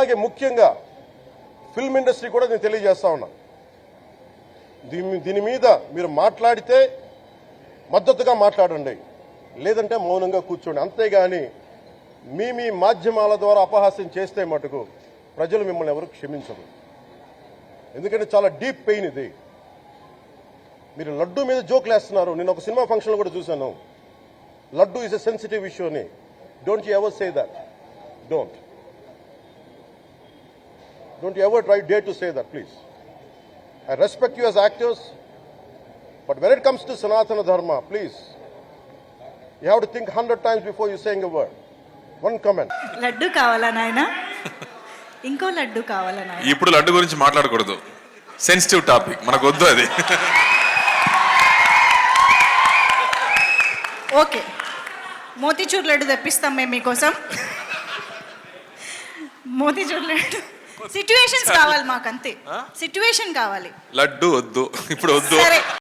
అలాగే ముఖ్యంగా film industry కూడా నేను తెలియజేస్తా ఉన్నా, దీని మీద మీరు మాట్లాడితే మద్దతుగా మాట్లాడండి, లేదంటే మౌనంగా కూర్చోండి. అంతేగాని మీ మాధ్యమాల ద్వారా అపహాస్యం చేస్తే మటుకు ప్రజలు మిమ్మల్ని ఎవరు క్షమించరు. ఎందుకంటే చాలా డీప్ పెయిన్ ఇది. మీరు లడ్డూ మీద జోక్లు వేస్తున్నారు. నేను ఒక సినిమా ఫంక్షన్లో కూడా చూశాను, laddu is a sensitive issue అని. Don't you ever say that. Don't you ever dare to say that, please. I respect you as actors, but when it comes to Sanatana Dharma, please, you have to think 100 times before you saying a word. One comment. Laddu కావాలా నాయనా? ఇంకో లడ్డు కావాలా నాయనా? ఇప్పుడు లడ్డు గురించి మాట్లాడకూడదు, sensitive topic, మనకు వద్దు అది. ఓకే, మోతీచూర్ లడ్డు తెప్పిస్తాం మేము మీకోసం. మోతీచూర్ లడ్డు సిచ్యువేషన్స్ కావాలి మాకు, అంతే. సిచ్యువేషన్ కావాలి. లడ్డు వద్దు, ఇప్పుడు వద్దు. సరే.